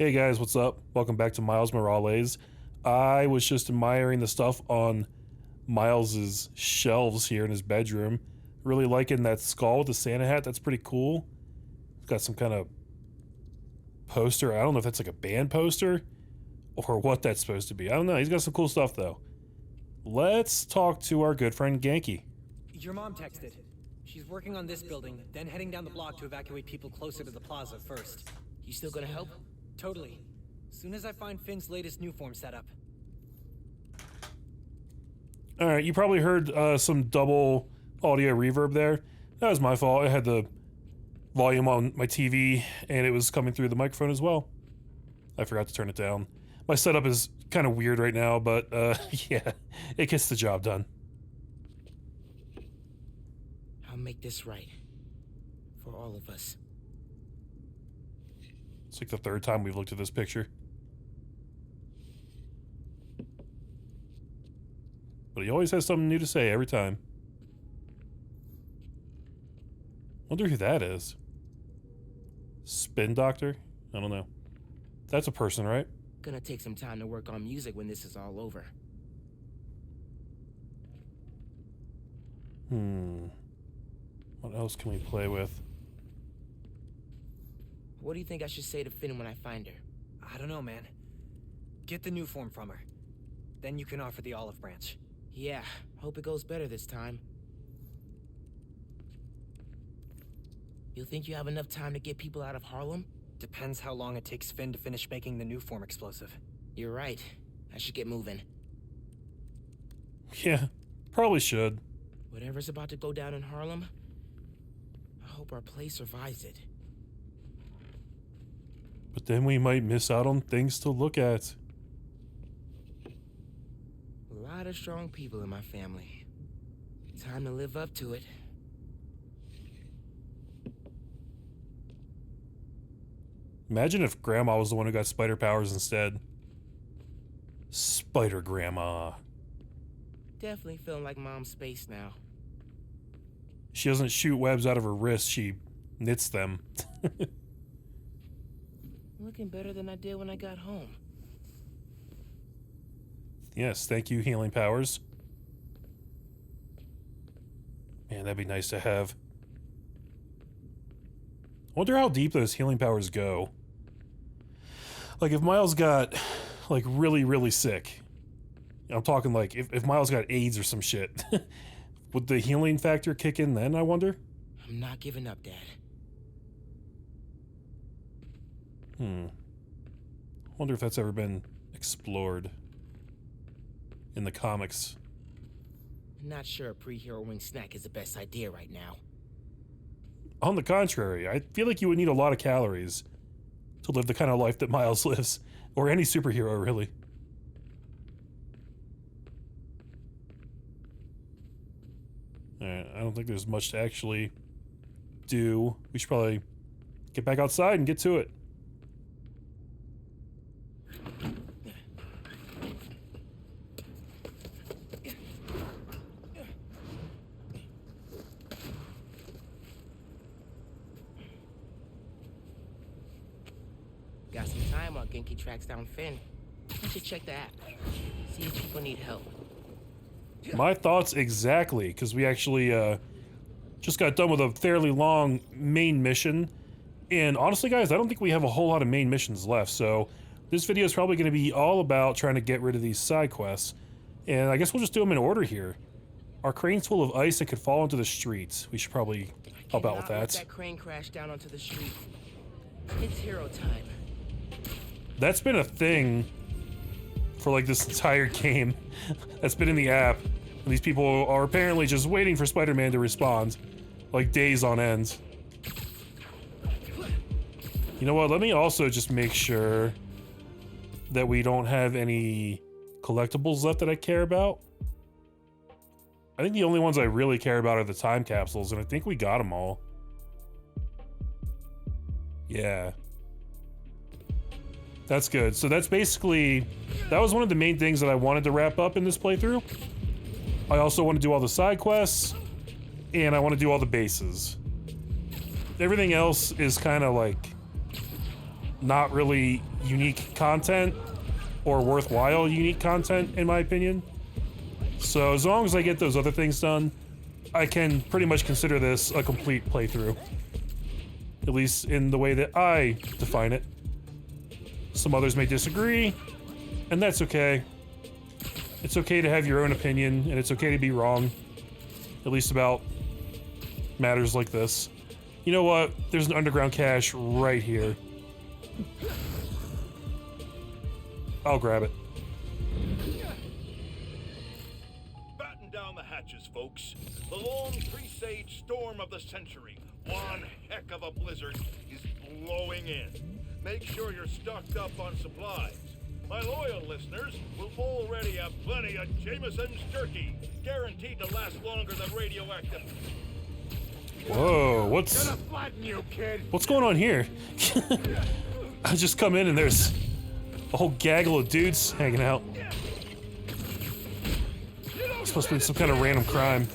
Hey guys, what's up? Welcome back to Miles Morales. I was just admiring the stuff on Miles's shelves here in his bedroom. Really liking that skull with the Santa hat. That's pretty cool. It's got some kind of poster. I don't know if that's like a band poster or what that's supposed to be. I don't know. He's got some cool stuff though. Let's talk to our good friend Genki. Your mom texted. She's working on this building, then heading down the block to evacuate people closer to the plaza first. You still gonna help? Totally. Soon as I find Finn's latest new form setup. Alright, you probably heard some double audio reverb there. That was my fault. I had the volume on my TV and it was coming through the microphone as well. I forgot to turn it down. My setup is kind of weird right now, but yeah, it gets the job done. I'll make this right. For all of us. It's like the third time we've looked at this picture. But he always has something new to say every time. Wonder who that is. Spin Doctor? I don't know. That's a person, right? Gonna take some time to work on music when this is all over. What else can we play with? What do you think I should say to Finn when I find her? I don't know, man. Get the new form from her. Then you can offer the olive branch. Yeah, hope it goes better this time. You think you have enough time to get people out of Harlem? Depends how long it takes Finn to finish making the new form explosive. You're right. I should get moving. Yeah, probably should. Whatever's about to go down in Harlem, I hope our place survives it. But then we might miss out on things to look at. A lot of strong people in my family. Time to live up to it. Imagine if Grandma was the one who got spider powers instead. Spider Grandma. Definitely feeling like Mom's space now. She doesn't shoot webs out of her wrists, she knits them. Looking better than I did when I got home. Yes, thank you, healing powers. Man, that'd be nice to have. I wonder how deep those healing powers go. Like, if Miles got, like, really, really sick. I'm talking, like, if Miles got AIDS or some shit. Would the healing factor kick in then, I wonder? I'm not giving up, Dad. Wonder if that's ever been explored in the comics. Not sure a pre-hero wing snack is the best idea right now. On the contrary, I feel like you would need a lot of calories to live the kind of life that Miles lives, or any superhero, really. Alright, I don't think there's much to actually do. We should probably get back outside and get to it. Got some time while Genki tracks down Finn. I should check the app. See if people need help. My thoughts exactly, because we actually just got done with a fairly long main mission. And honestly, guys, I don't think we have a whole lot of main missions left, so this video is probably going to be all about trying to get rid of these side quests. And I guess we'll just do them in order here. Our crane's full of ice and could fall into the streets. We should probably help out with Let that. that crane crash down onto the street. It's hero time. That's been a thing for like this entire game. That's been in the app. These people are apparently just waiting for Spider-Man to respond. Like days on end. You know what, let me also just make sure that we don't have any collectibles left that I care about. I think the only ones I really care about are the time capsules, and I think we got them all. Yeah. That's good. So that's basically, that was one of the main things that I wanted to wrap up in this playthrough. I also want to do all the side quests, and I want to do all the bases. Everything else is kind of like not really unique content or worthwhile unique content, in my opinion. So as long as I get those other things done, I can pretty much consider this a complete playthrough. At least in the way that I define it. Some others may disagree, and that's okay. It's okay to have your own opinion, and it's okay to be wrong. At least about matters like this. You know what? There's an underground cache right here. I'll grab it. Batten down the hatches, folks. The long presage storm of the century, one heck of a blizzard, is blowing in. Make sure you're stocked up on supplies. My loyal listeners will already have plenty of Jameson's turkey, guaranteed to last longer than radioactive. Whoa, what's going on here? I just come in and there's a whole gaggle of dudes hanging out. It's supposed to be some kind of random crime.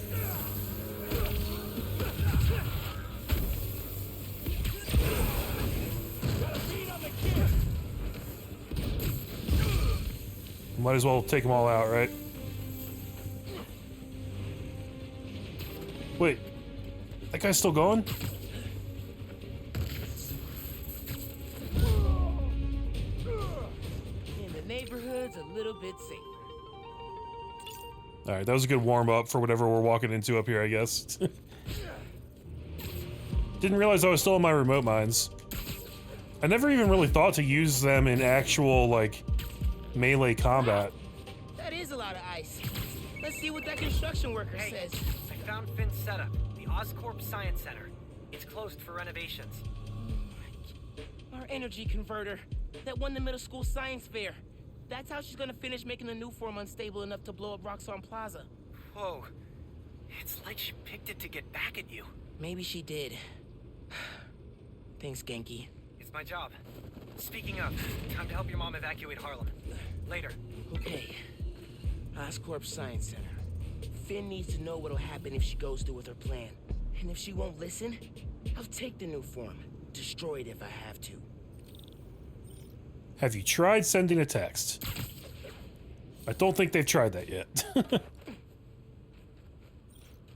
Might as well take them all out, right? Wait, that guy's still going? And the neighborhood's a little bit safer. Alright, that was a good warm-up for whatever we're walking into up here, I guess. Didn't realize I was still in my remote mines. I never even really thought to use them in actual, like, melee combat. That is a lot of ice. Let's see what that construction worker says. I found Finn's setup, the Oscorp Science Center. It's closed for renovations. Our energy converter that won the middle school science fair. That's how she's gonna finish making the new form unstable enough to blow up Roxxon Plaza. Whoa. It's like she picked it to get back at you. Maybe she did. Thanks, Genki. It's my job. Speaking of, time to help your mom evacuate Harlem. Later. Okay. Oscorp Science Center. Finn needs to know what'll happen if she goes through with her plan. And if she won't listen, I'll take the new form. Destroy it if I have to. Have you tried sending a text? I don't think they've tried that yet.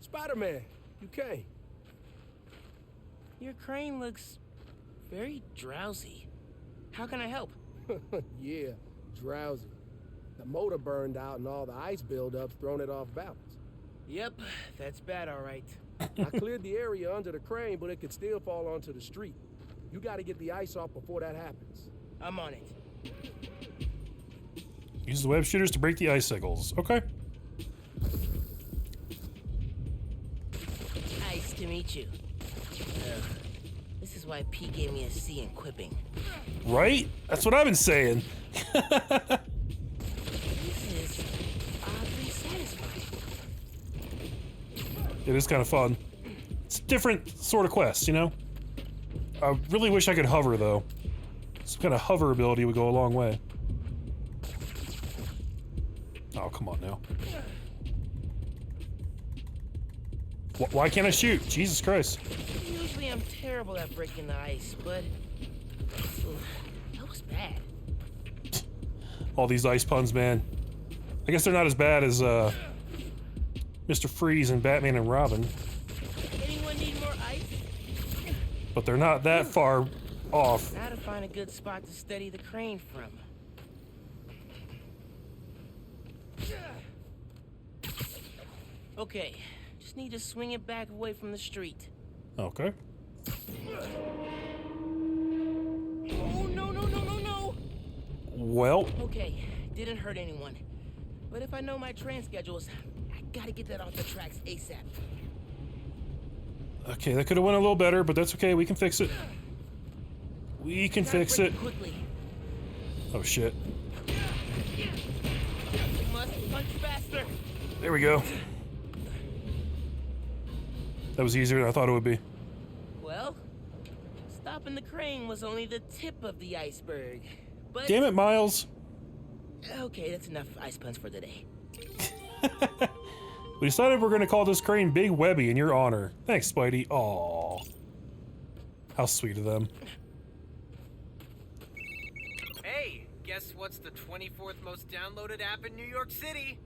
Spider-Man, you came. Your crane looks very drowsy. How can I help? Yeah, drowsy. The motor burned out and all the ice buildups thrown it off balance. Yep, that's bad, all right. I cleared the area under the crane, but it could still fall onto the street. You gotta get the ice off before that happens. I'm on it. Use the web shooters to break the icicles. Okay. Nice to meet you. This is why P gave me a C in quipping. Right? That's what I've been saying. This is oddly satisfying. It is kind of fun. It's a different sort of quest, you know? I really wish I could hover, though. Some kind of hover ability would go a long way. Oh, come on now. Why can't I shoot? Jesus Christ. Usually I'm terrible at breaking the ice, but that was bad. All these ice puns, man. I guess they're not as bad as Mr. Freeze and Batman and Robin, Anyone need more ice? but they're not that far off. Now to find a good spot to steady the crane from. Okay, just need to swing it back away from the street. Okay. Oh, no, no, no, no, no! Well, Okay, didn't hurt anyone. But if I know my train schedules, I gotta get that off the tracks ASAP. okay, that could have went a little better, but that's okay. We can fix it. We can Gotta fix break it. quickly. Oh, shit. Must punch faster. There we go. That was easier than I thought it would be. Well, stopping the crane was only the tip of the iceberg. But Damn it, Miles. okay, that's enough ice puns for the day. We decided we're going to call this crane Big Webby in your honor. Thanks, Spidey. Aw. How sweet of them. Guess what's the 24th most downloaded app in New York City?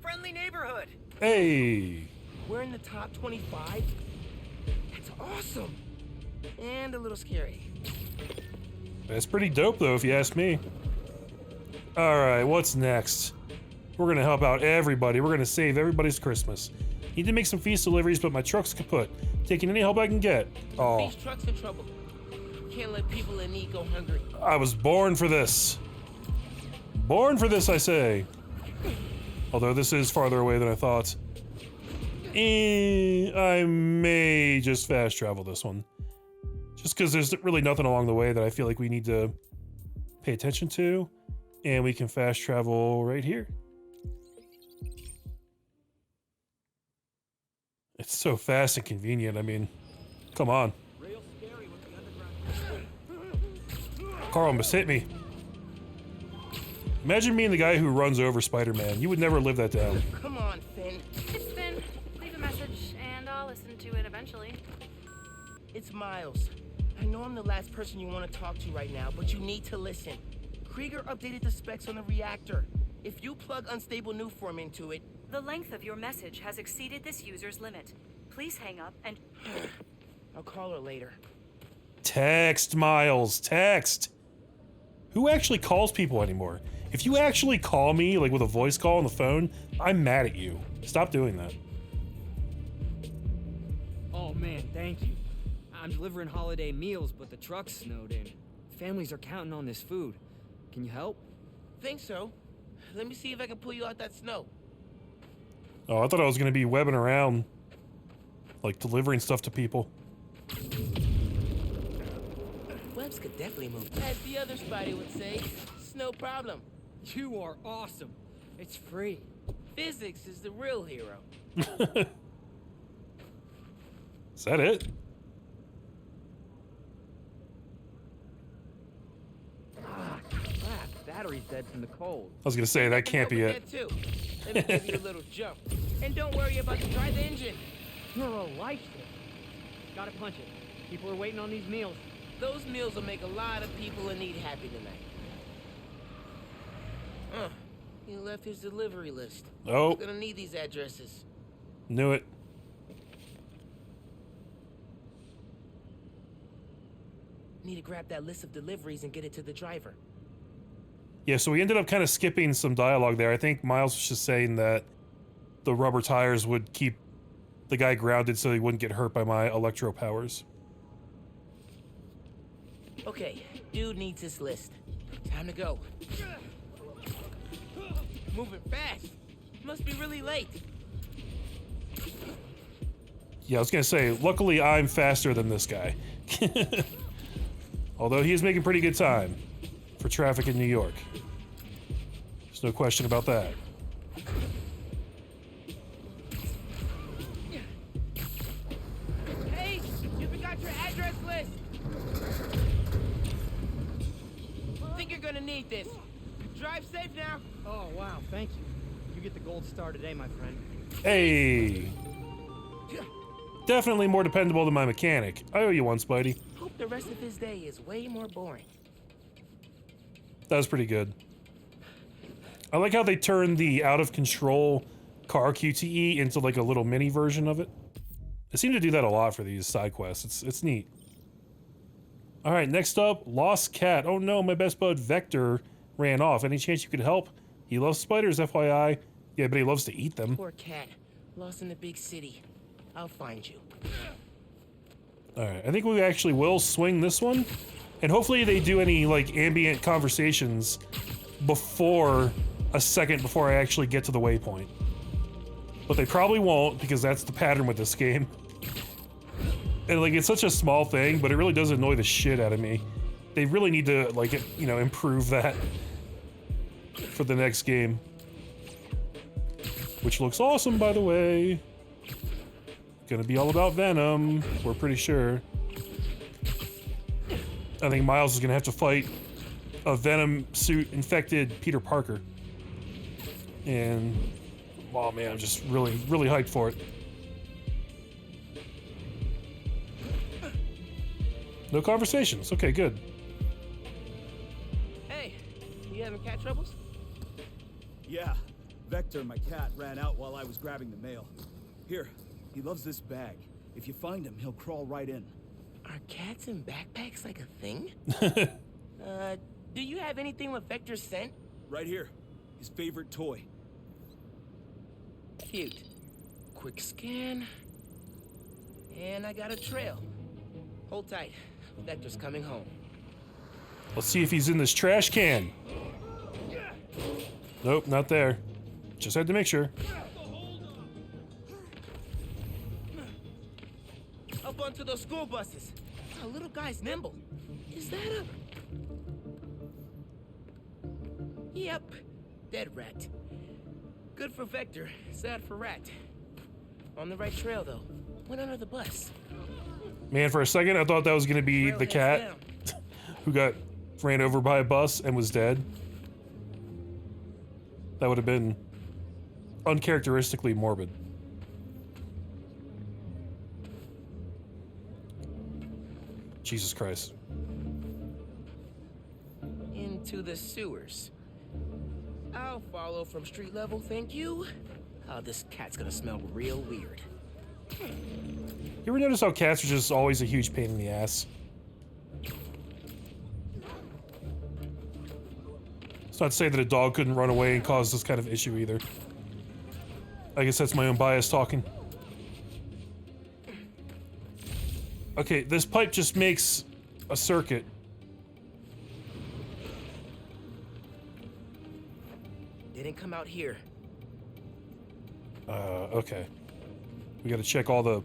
Friendly Neighborhood. Hey. We're in the top 25? That's awesome. And a little scary. That's pretty dope, though, if you ask me. Alright, what's next? We're gonna help out everybody. We're gonna save everybody's Christmas. Need to make some feast deliveries, but my truck's kaput. Taking any help I can get. Oh. These trucks in trouble. Can't let people in need go hungry. I was born for this. Born for this, I say. Although this is farther away than I thought. I may just fast travel this one. Just because there's really nothing along the way that I feel like we need to pay attention to. And we can fast travel right here. It's so fast and convenient, I mean, come on. Real scary with the underground. Carl almost hit me. Imagine being the guy who runs over Spider-Man. You would never live that down. Come on, Finn. It's Finn. Leave a message, and I'll listen to it eventually. It's Miles. I know I'm the last person you want to talk to right now, but you need to listen. Krieger updated the specs on the reactor. If you plug unstable Nuform into it... The length of your message has exceeded this user's limit. Please hang up and... I'll call her later. Text, Miles, text. Who actually calls people anymore? If you actually call me, like with a voice call on the phone, I'm mad at you. Stop doing that. Oh man, thank you. I'm delivering holiday meals, but the truck's snowed in. Families are counting on this food. Can you help? Think so. Let me see if I can pull you out that snow. Oh, I thought I was gonna be webbing around, like delivering stuff to people. Webs could definitely move. As the other Spidey would say, it's no problem. You are awesome. It's free. Physics is the real hero. Is that it? Crap, battery's dead from the cold. I was gonna say, that can't be it. That too. Let me give you a little jump. And don't worry about the dry the engine. You're a lifesaver. Gotta punch it. People are waiting on these meals. Those meals will make a lot of people in need happy tonight. He left his delivery list. Oh, Gonna need these addresses. knew it. Need to grab that list of deliveries and get it to the driver. Yeah, so we ended up kind of skipping some dialogue there. I think Miles was just saying that the rubber tires would keep the guy grounded so he wouldn't get hurt by my electro powers. Okay, dude needs this list. Time to go. Moving fast. Must be really late. Yeah, I was gonna say, luckily I'm faster than this guy. Although he is making pretty good time for traffic in New York. There's no question about that. Hey, you forgot your address list. Think you're gonna need this. Drive safe now. Oh, wow, thank you. You get the gold star today, my friend. Hey! Definitely more dependable than my mechanic. I owe you one, Spidey. Hope the rest of his day is way more boring. That was pretty good. I like how they turned the out-of-control car QTE into like a little mini version of it. They seem to do that a lot for these side quests. It's neat. Alright, next up, Lost Cat. Oh no, my best bud Vector ran off. Any chance you could help? He loves spiders, FYI. Yeah, but he loves to eat them. Poor cat, lost in the big city. I'll find you. Alright, I think we actually will swing this one. And hopefully they do any, like, ambient conversations before a second before I actually get to the waypoint. But they probably won't, because that's the pattern with this game. And, like, it's such a small thing, but it really does annoy the shit out of me. They really need to, like, you know, improve that for the next game. Which looks awesome, by the way. Gonna be all about Venom, we're pretty sure. I think Miles is gonna have to fight a Venom suit infected Peter Parker. And, oh man, I'm just really hyped for it. No conversations, okay, good. Hey, You having cat troubles? Yeah. Vector, my cat, ran out while I was grabbing the mail. Here, he loves this bag. If you find him, he'll crawl right in. Are cats in backpacks like a thing? Do you have anything with Vector's scent? Right here. His favorite toy. Cute. Quick scan. And I got a trail. Hold tight. Vector's coming home. Let's see if he's in this trash can. Nope, not there. Just had to make sure. Up onto those school buses. Our little guy's nimble. Is that a... Yep. Dead rat. Good for Vector, sad for Rat. On the right trail, though. Went under the bus. Man, for a second, I thought that was going to be Trail the heads cat down. who got ran over by a bus and was dead. That would have been uncharacteristically morbid. Jesus Christ. Into the sewers. I'll follow from street level, thank you. Oh, this cat's gonna smell real weird. You ever notice how cats are just always a huge pain in the ass? It's not to say that a dog couldn't run away and cause this kind of issue either. I guess that's my own bias talking. Okay, this pipe just makes a circuit. Didn't come out here. Okay. We gotta check all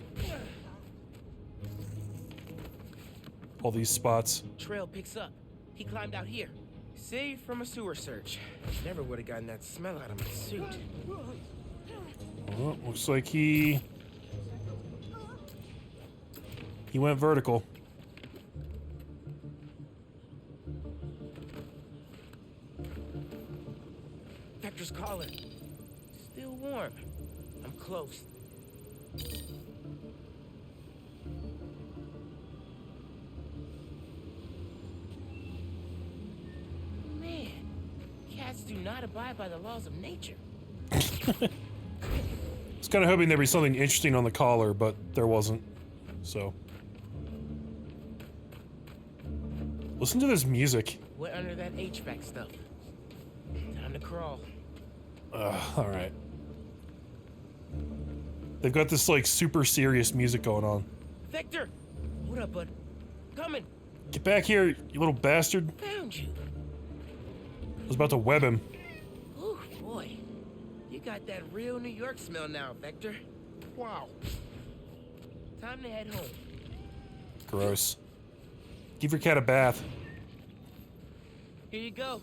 these spots. Trail picks up. He climbed out here. Saved from a sewer search. Never would have gotten that smell out of my suit. Well, looks like he went vertical. Vector's collar. Still warm. I'm close. Man, cats do not abide by the laws of nature. I was kind of hoping there'd be something interesting on the collar, but there wasn't. So. Listen to this music. Went under that HVAC stuff. Time to crawl. Alright. They've got this, like, super serious music going on. Vector! What up, bud? Coming! Get back here, you little bastard. Found you. I was about to web him. Oh, boy. You got that real New York smell now, Vector. Wow. Time to head home. Gross. Give your cat a bath. Here you go.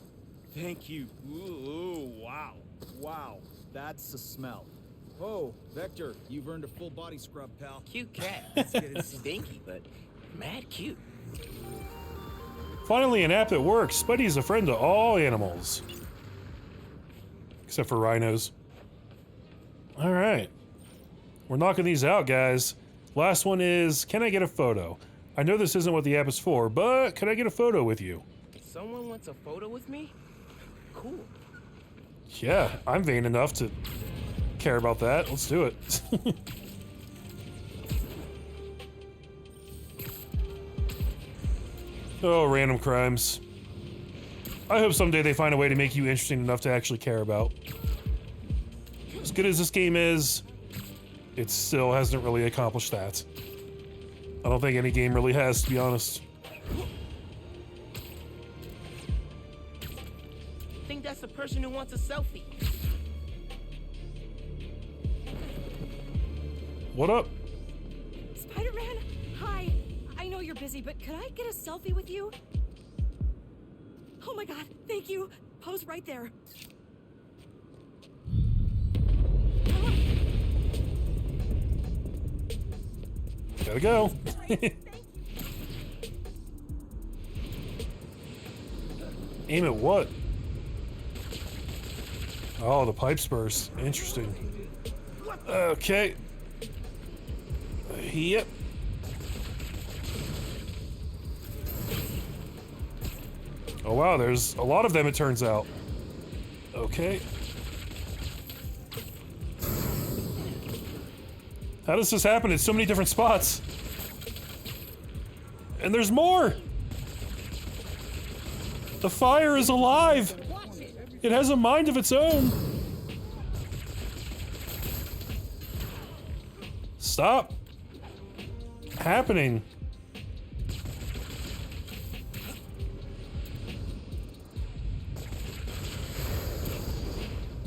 Thank you. Ooh, wow. Wow. That's a smell. Oh, Vector, you've earned a full body scrub, pal. Cute cat. It's good and stinky, but mad cute. Finally, an app that works. Spidey is a friend to all animals. Except for rhinos. Alright. We're knocking these out, guys. Last one is, can I get a photo? I know this isn't what the app is for, but can I get a photo with you? Someone wants a photo with me? Cool. Yeah, I'm vain enough to care about that. Let's do it. Oh, random crimes. I hope someday they find a way to make you interesting enough to actually care about. As good as this game is, it still hasn't really accomplished that. I don't think any game really has, to be honest. Think that's the person who wants a selfie. What up? Spider-Man? Hi. I know you're busy, but could I get a selfie with you? Oh my god, thank you. Pose right there. Gotta go. Aim at what? Oh, the pipes burst. Interesting. Okay. Yep. Oh wow, there's a lot of them, it turns out. Okay. How does this happen in so many different spots? And there's more! The fire is alive! It has a mind of its own! Stop! Happening.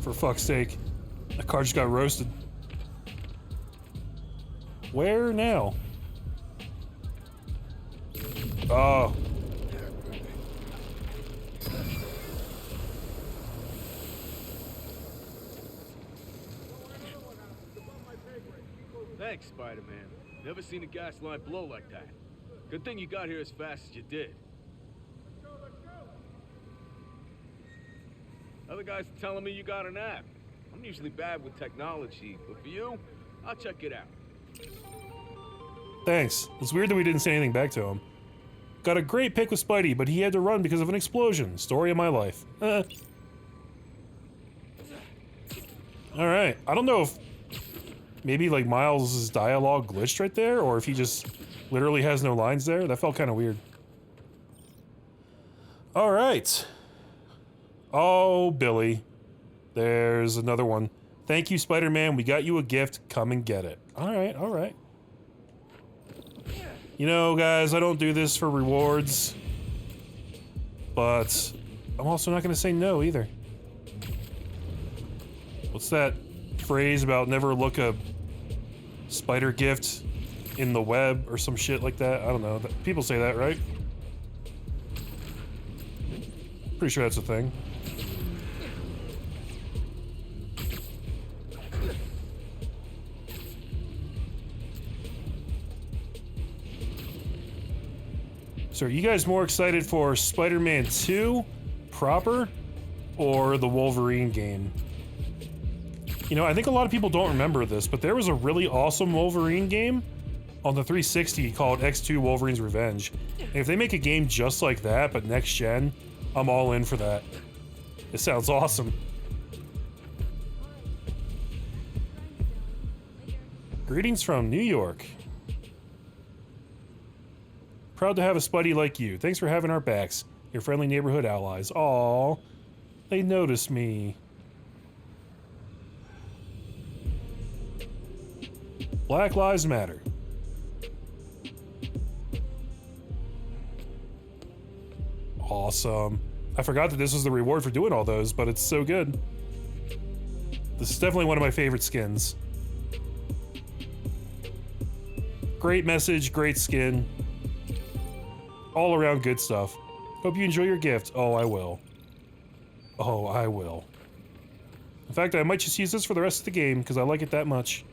For fuck's sake. That car just got roasted. Where now? Oh. Thanks, Spider-Man. Never seen a gas line blow like that. Good thing you got here as fast as you did. Other guys are telling me you got an app. I'm usually bad with technology, but for you, I'll check it out. Thanks. It's weird that we didn't say anything back to him. Got a great pick with Spidey, but he had to run because of an explosion. Story of my life. Alright. I don't know if maybe like Miles' dialogue glitched right there, or if he just literally has no lines there. That felt kind of weird. Alright. Oh, Billy. There's another one. Thank you, Spider-Man. We got you a gift. Come and get it. Alright, alright. You know, guys, I don't do this for rewards. But I'm also not going to say no, either. What's that phrase about never look a spider gift in the web or some shit like that? I don't know. People say that, right? Pretty sure that's a thing. So are you guys more excited for Spider-Man 2 proper or the Wolverine game? You know, I think a lot of people don't remember this, but there was a really awesome Wolverine game on the 360 called X2 Wolverine's Revenge. And if they make a game just like that, but next gen, I'm all in for that. It sounds awesome. Greetings from New York. Proud to have a Spidey like you. Thanks for having our backs. Your friendly neighborhood allies. Aww. They notice me. Black Lives Matter. Awesome. I forgot that this was the reward for doing all those, but it's so good. This is definitely one of my favorite skins. Great message, great skin. All around good stuff. Hope you enjoy your gift. Oh, I will. Oh, I will. In fact, I might just use this for the rest of the game because I like it that much.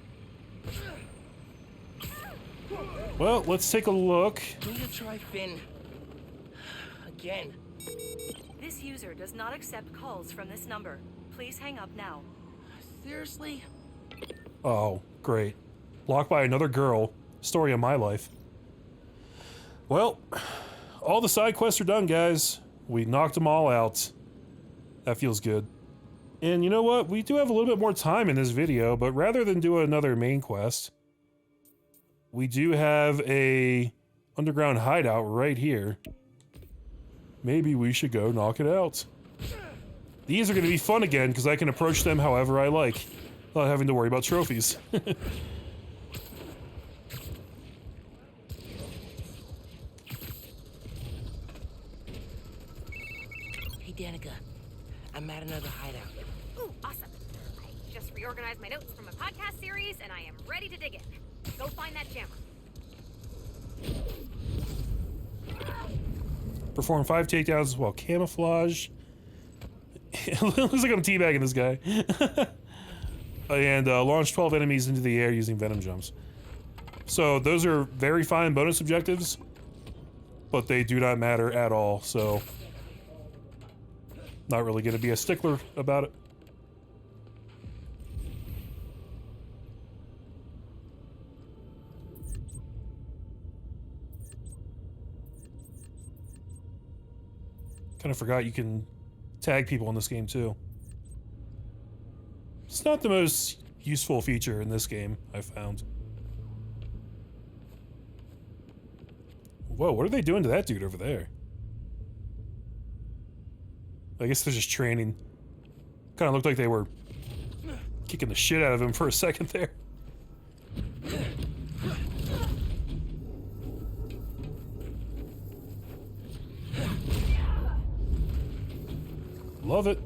Well, let's take a look. Need to try Finn again. This user does not accept calls from this number. Please hang up now. Seriously? Oh, great. Blocked by another girl. Story of my life. Well, all the side quests are done, guys. We knocked them all out. That feels good. And you know what? We do have a little bit more time in this video, but rather than do another main quest, we do have a underground hideout right here. Maybe we should go knock it out. These are going to be fun again because I can approach them however I like, without having to worry about trophies. Hey, Danica. I'm at another hideout. Ooh, awesome. I just reorganized my notes from a podcast series, and I am ready to dig in. Go find that jammer. Perform 5 takedowns while camouflage. It looks like I'm teabagging this guy. And launch 12 enemies into the air using venom jumps. So those are very fine bonus objectives, but they do not matter at all, so not really going to be a stickler about it. Kind Kind of forgot you can tag people in this game too. It's not the most useful feature in this game, I found. Whoa, what are they doing to that dude over there? I guess they're just training. Kind of looked like they were kicking the shit out of him for a second there. Love it.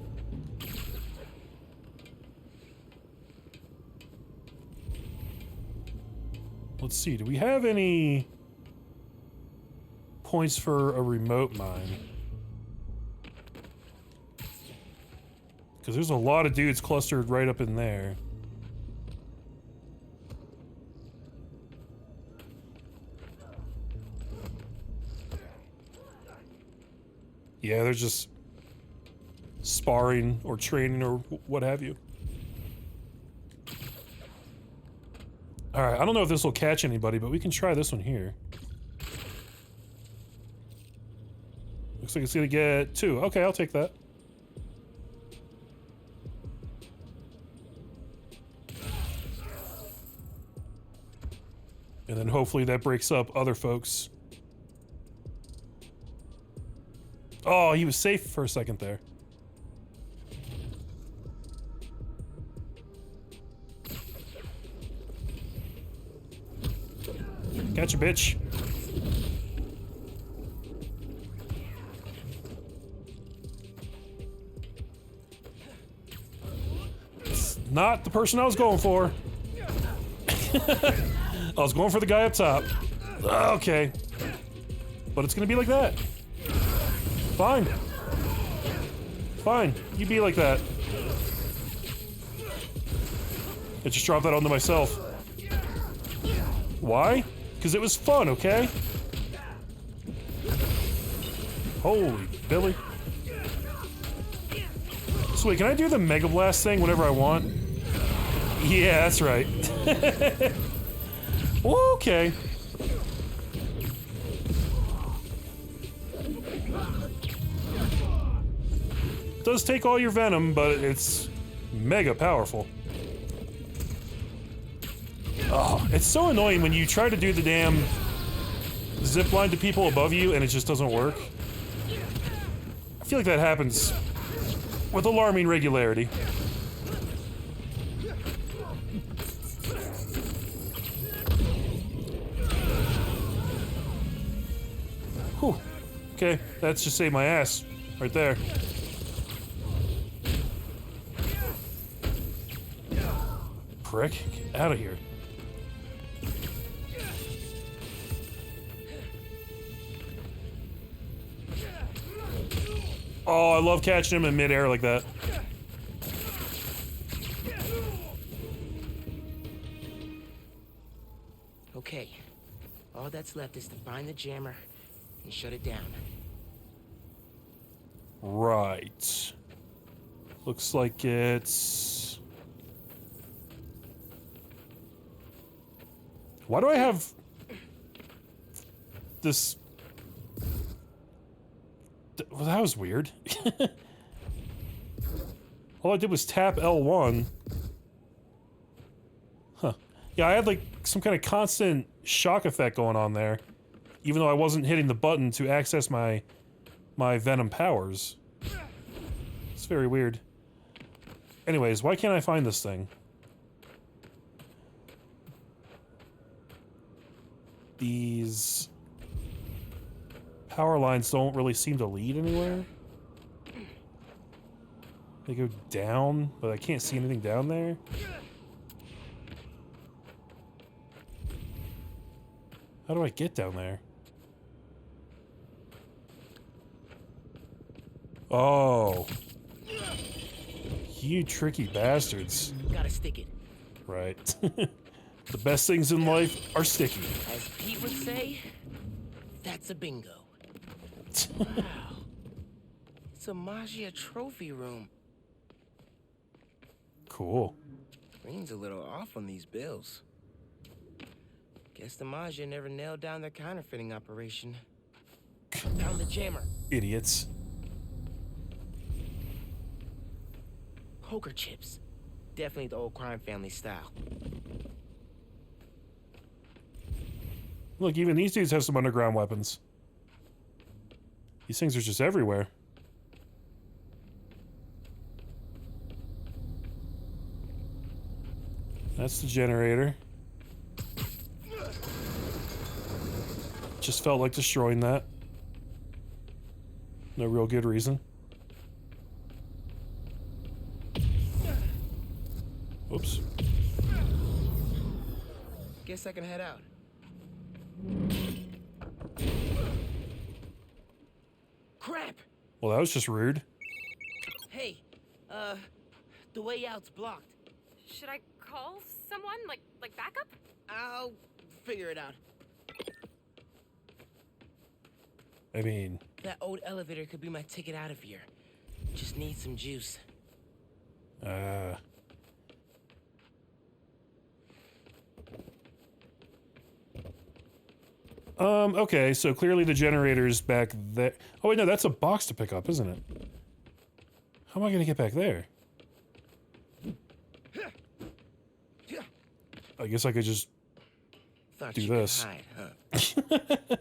Let's see, do we have any points for a remote mine? Because there's a lot of dudes clustered right up in there. Yeah, they're just sparring or training or what have you. Alright, I don't know if this will catch anybody, but we can try this one here. Looks like it's gonna get 2. Okay, I'll take that. And then hopefully that breaks up other folks. Oh, he was safe for a second there. Gotcha, bitch. It's not the person I was going for. I was going for the guy up top. Okay. But it's gonna be like that. Fine. Fine. You be like that. I just dropped that onto myself. Why? Because it was fun, okay? Holy Billy. So wait, can I do the Mega Blast thing whenever I want? Yeah, that's right. Okay. It does take all your venom, but it's mega powerful. Oh, it's so annoying when you try to do the damn zip line to people above you and it just doesn't work. I feel like that happens with alarming regularity. Whew. Okay, that's just saved my ass right there. Prick, get out of here. Oh, I love catching him in midair like that. Okay. All that's left is to find the jammer and shut it down. Right. Looks like it's... Why do I have this... Well, that was weird. All I did was tap L1. Huh. Yeah, I had like some kind of constant shock effect going on there, even though I wasn't hitting the button to access my venom powers. It's very weird. Anyways, why can't I find this thing? These power lines don't really seem to lead anywhere. They go down, but I can't see anything down there. How do I get down there? Oh. You tricky bastards. Gotta stick it. Right. The best things in life are sticky. As Pete would say, that's a bingo. Wow. It's a Magia trophy room. Cool. Green's a little off on these bills. Guess the Magia never nailed down their counterfeiting operation. Found the jammer. Idiots. Poker chips. Definitely the old crime family style. Look, even these dudes have some underground weapons. These things are just everywhere. That's the generator. Just felt like destroying that. No real good reason. Whoops. Guess I can head out. Crap! Well, that was just rude. Hey, the way out's blocked. Should I call someone? Like backup? I'll figure it out. I mean... That old elevator could be my ticket out of here. Just need some juice. Okay, so clearly the generator's back there. Oh wait, no, that's a box to pick up, isn't it? How am I gonna get back there? I guess I could just Thought do you this. Could hide, huh?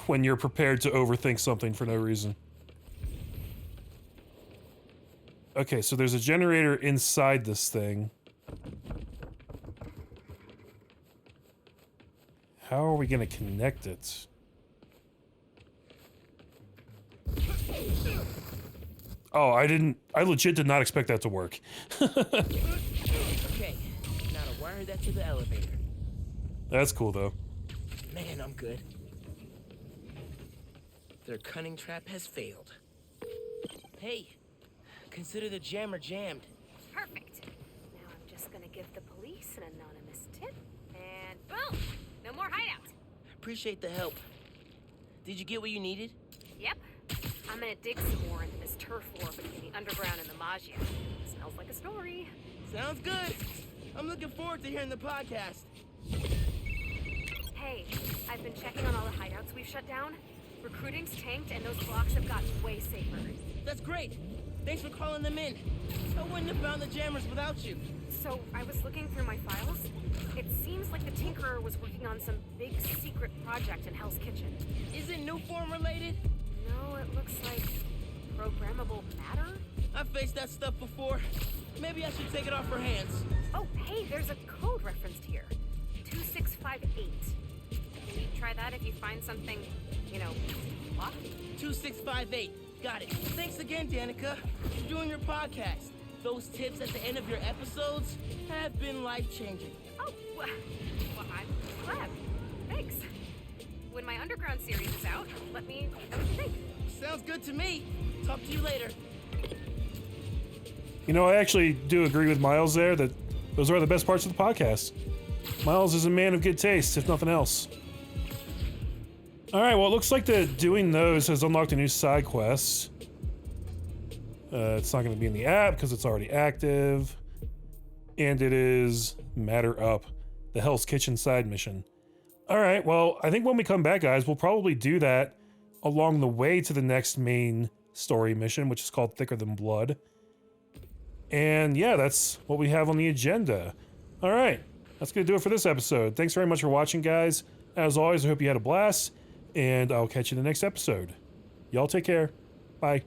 When you're prepared to overthink something for no reason. Okay, so there's a generator inside this thing. How are we gonna connect it? Oh, I legit did not expect that to work. Okay, now to wire that to the elevator. That's cool though. Man, I'm good. Their cunning trap has failed. Hey, consider the jammer jammed. Perfect. Now I'm just gonna give the police an anonymous tip, and boom! No more hideout. Appreciate the help. Did you get what you needed? Yep. I'm gonna dig some more into this turf war between the underground and the Maggia. Smells like a story. Sounds good. I'm looking forward to hearing the podcast. Hey, I've been checking on all the hideouts we've shut down. Recruiting's tanked and those blocks have gotten way safer. That's great. Thanks for calling them in. I wouldn't have found the jammers without you. So, I was looking through my files. It seems like the Tinkerer was working on some big secret project in Hell's Kitchen. Is it Newform related? No, it looks like programmable matter? I've faced that stuff before. Maybe I should take it off her hands. Oh, hey, there's a code referenced here. 2658. Maybe try that if you find something, you know, locked? 2658. Got it. Thanks again, Danica, for doing your podcast. Those tips at the end of your episodes have been life-changing. Oh, well, I'm glad. Thanks. When my Underground series is out, let me know what you think. Sounds good to me. Talk to you later. You know, I actually do agree with Miles there that those are the best parts of the podcast. Miles is a man of good taste, if nothing else. Alright, well, it looks like that doing those has unlocked a new side quest. It's not going to be in the app because it's already active. And it is Matter Up, the Hell's Kitchen side mission. Alright, well, I think when we come back, guys, we'll probably do that along the way to the next main story mission, which is called Thicker Than Blood. And yeah, that's what we have on the agenda. Alright, that's going to do it for this episode. Thanks very much for watching, guys. As always, I hope you had a blast, and I'll catch you in the next episode. Y'all take care. Bye.